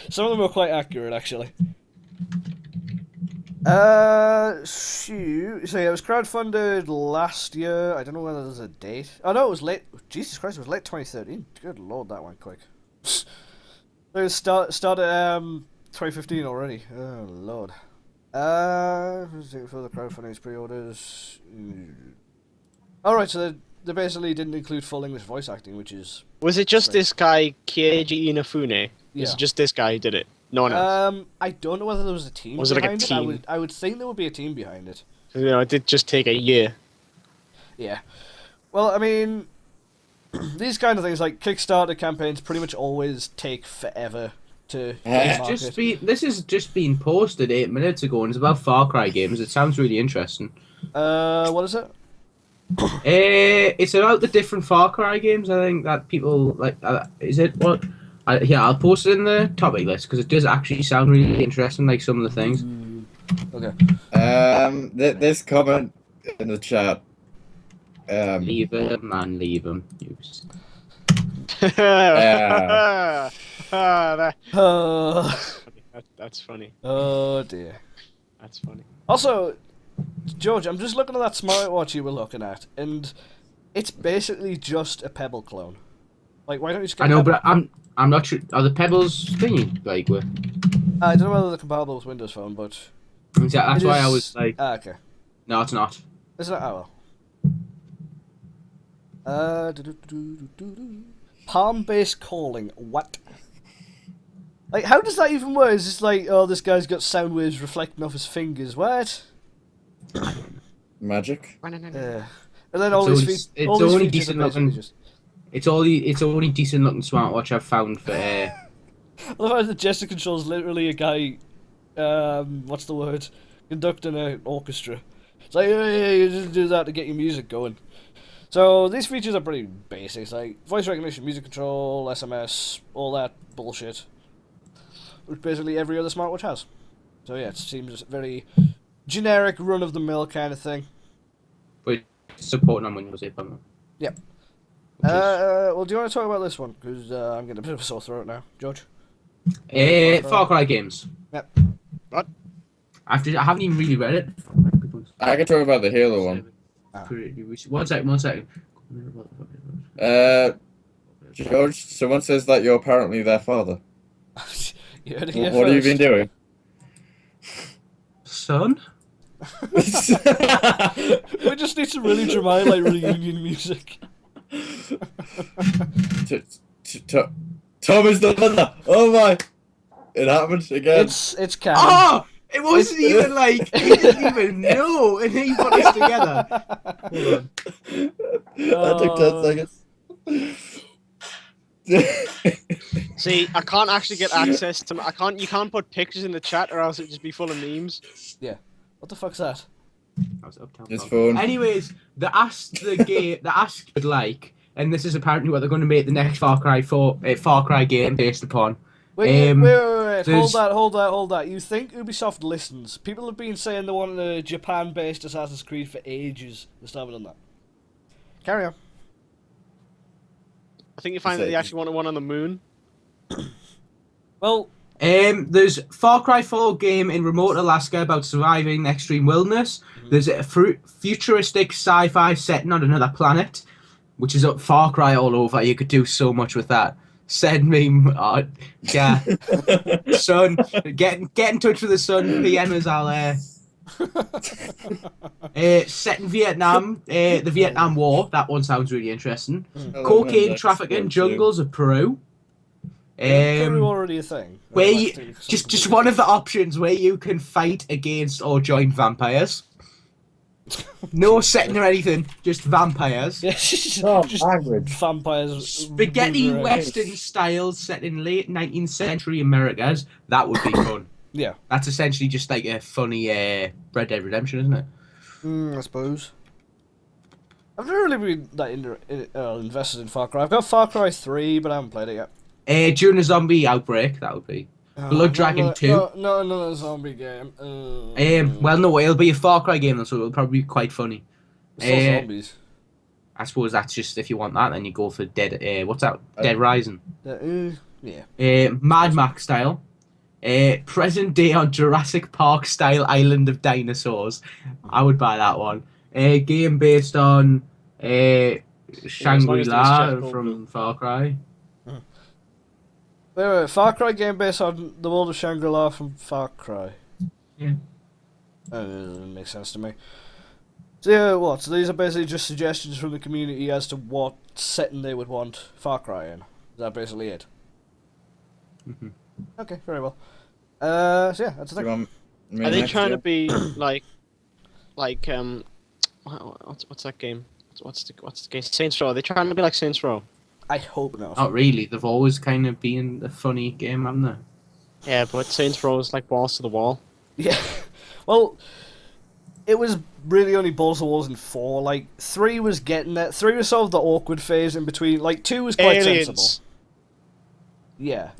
some of them are quite accurate, actually. Shoot. So yeah, it was crowdfunded last year. I don't know whether there's a date. Oh no, it was late. Jesus Christ, it was late 2013. Good lord, that went quick. It started 2015 already. Oh lord. For the crowdfunding pre-orders. Alright, so they basically didn't include full English voice acting, which is. Was it just Strange. this guy, Keiji Inafune? Yeah. Was it just this guy who did it? No one else? I don't know whether there was a team Was it like a behind team? I would think there would be a team behind it. You know, it did just take a year. Yeah. Well, I mean, these kind of things like Kickstarter campaigns pretty much always take forever to Yeah. market. This has just been posted 8 minutes ago, and it's about Far Cry games. It sounds really interesting. What is it? It's about the different Far Cry games. I think that people like. Is it what? I'll post it in the topic list because it does actually sound really interesting. Like some of the things. Okay. This comment in the chat. Leave him, man. Leave him. That- That's funny. Oh dear. That's funny. Also, George, I'm just looking at that smartwatch you were looking at, and it's basically just a Pebble clone. Like, why don't you just get I know, Pebble? but I'm not sure. Are the Pebbles thingy like? I don't know whether they're compatible with Windows Phone, but That's it why is... I was like, okay. no, it's not. Isn't it? Oh well. Palm-based calling. What? Like, how does that even work? It's just like, oh, this guy's got sound waves reflecting off his fingers. What? Magic. And then all these It's all these only features are decent basically looking. just... It's only decent looking smartwatch I've found for. I love how the gesture control is literally a guy, what's the word? Conducting an orchestra. It's like, hey, you just do that to get your music going. So these features are pretty basic. It's like voice recognition, music control, SMS, all that bullshit. Which basically every other smartwatch has. So yeah, it seems very generic, run-of-the-mill kind of thing. But supporting on Windows 8, but Yep. Well, do you want to talk about this one? Because I'm getting a bit of a sore throat now. George? Far Cry games. Yep. What? I haven't even really read it. I can talk about the Halo one. One second. George, someone says that you're apparently their father. You heard it here What have you been first. doing? Son? We just need some really dramatic, like, reunion music. Tom is the mother. Oh my! It happened again. It's canon. Oh! It wasn't even like, he didn't even know, and he put us together. Hold on. That took 10 seconds. See, I can't actually get access to. You can't put pictures in the chat, or else it'd just be full of memes. Yeah. What the fuck's that? His phone. Anyways, the ask would like, and this is apparently what they're going to make the next Far Cry game based upon. Wait. there's- Hold that. You think Ubisoft listens? People have been saying they want a Japan-based Assassin's Creed for ages. They still haven't done that. Carry on. I think you find that they actually want one on the moon. Well, There's Far Cry 4 game in remote Alaska about surviving extreme wilderness. There's a futuristic sci-fi setting on another planet, which is Far Cry all over. You could do so much with that. Send me, yeah, son. Get in touch with the son. PM us, I'll. Set in Vietnam, the Vietnam War. That one sounds really interesting. Cocaine trafficking, jungles of Peru. Peru already a thing. Where you just one of the options where you can fight against or join vampires. No setting or anything, just vampires. Yeah, just language. vampires. Spaghetti moving around. Western style set in late 19th century Americas. That would be fun. Yeah. That's essentially just like a funny Red Dead Redemption, isn't it? I suppose. I've never really been that invested in Far Cry. I've got Far Cry 3, but I haven't played it yet. During a zombie outbreak, that would be. Blood Dragon 2. No, another zombie game. Well, no, it'll be a Far Cry game, so it'll probably be quite funny. Still zombies. I suppose that's just, if you want that, then you go for Dead. What's that? Dead Rising. Yeah. Mad Max style. Present day on Jurassic Park style Island of Dinosaurs. I would buy that one. Game based on Shangri-La from Far Cry. Wait, Far Cry game based on the world of Shangri-La from Far Cry. Yeah. That doesn't make sense to me. So yeah, what? So these are basically just suggestions from the community as to what setting they would want Far Cry in. Is that basically it? Mm-hmm. Okay, very well. So yeah, that's the thing. Are they trying to be like what's that game? What's the game? Saints Row. Are they trying to be like Saints Row? I hope not. Not really. They've always kind of been a funny game, haven't they? Yeah, but Saints Row is like balls to the wall. Yeah. Well, it was really only balls to walls in 4. Like 3 was getting that. 3 was sort of the awkward phase in between. Like 2 was quite sensible. Yeah.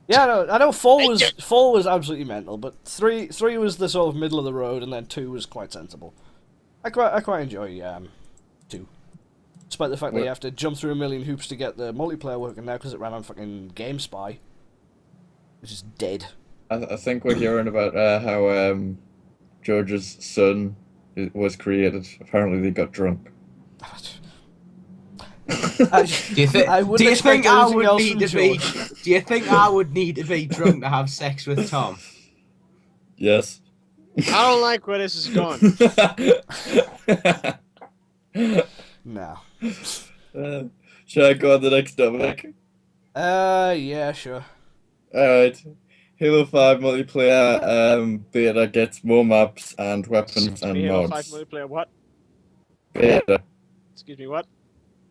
Yeah, I know 4 was absolutely mental, but 3 was the sort of middle of the road, and then 2 was quite sensible. I quite enjoy 2. Despite the fact that you have to jump through a million hoops to get the multiplayer working now because it ran on fucking GameSpy, which is dead. I think we're hearing about how George's son was created. Apparently, they got drunk. I, Do you think? I wouldn't Do you expect think I anything would else need from to be? George. Do you think I would need to be drunk to have sex with Tom? Yes. I don't like where this is going. No. Shall I go on the next topic? Yeah, sure. Alright. Halo 5 multiplayer beta gets more maps and weapons Excuse me, and Halo 5 mods. multiplayer, what? Beta. Excuse me, what?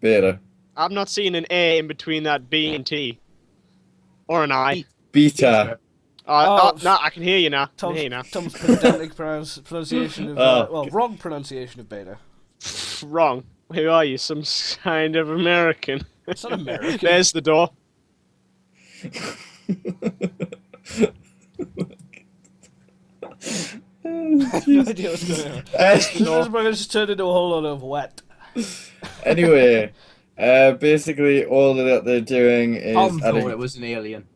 Beta. I'm not seeing an A in between that B and T. Or an I. Beta. No, I can hear you now. I can hear you now. Tom's pedantic pronunciation of Oh. wrong pronunciation of beta. Wrong. Who are you? Some kind of American? It's not American. There's the door. I have no idea what's going on. This just turned into a whole lot of wet. Anyway, basically all that they're doing is Tom thought adding. it was an alien.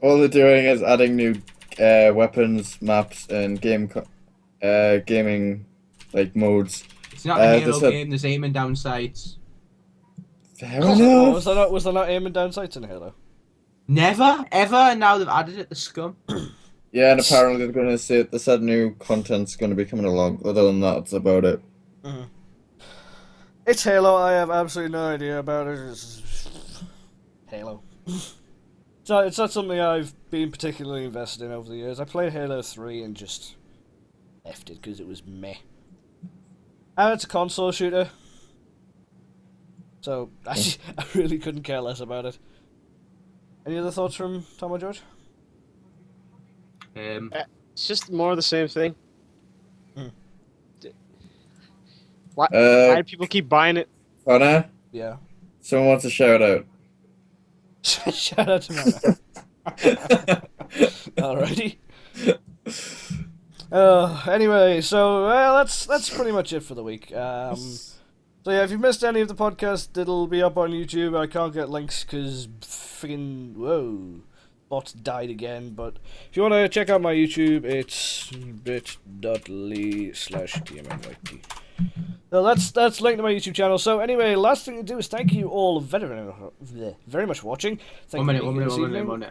All they're doing is adding new weapons, maps, and gaming like modes. It's not a Halo they said- game. There's aiming down sights. Fair Oh, enough. was there not aiming down sights in Halo? Never, ever. And now they've added it. The scum. Yeah, and apparently they're going to say they said new content's going to be coming along. Other than that, that's about it. Mm. It's Halo. I have absolutely no idea about it. It's Halo. It's not something I've been particularly invested in over the years. I played Halo 3 and just effed it because it was meh. And it's a console shooter. So, I really couldn't care less about it. Any other thoughts from Tom or George? It's just more of the same thing. Hmm. Why do people keep buying it? Connor, Yeah. someone wants a shout out. Shout out to Mana. Alrighty. Anyway, so that's pretty much it for the week. So yeah, if you missed any of the podcast, it'll be up on YouTube. I can't get links because friggin' bot died again. But if you want to check out my YouTube, it's bit.ly/TMM. So that's linked to my YouTube channel. So anyway, last thing to do is thank you all very much for watching. Thank One you minute. this evening.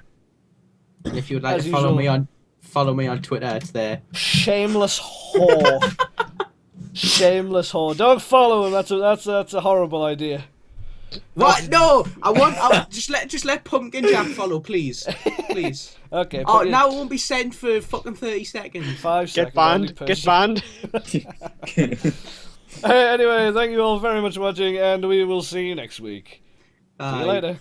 And if you'd like As to follow usual. me on Twitter, it's there. Shameless whore. Shameless whore. Don't follow him. That's a horrible idea. What? No! I just let Pumpkin Jack follow, please. Please. Okay. Oh, put your now it won't be sent for fucking 30 seconds. 5 Get seconds. only banned. per Get second. banned. Anyway, thank you all very much for watching, and we will see you next week. See you Bye. later.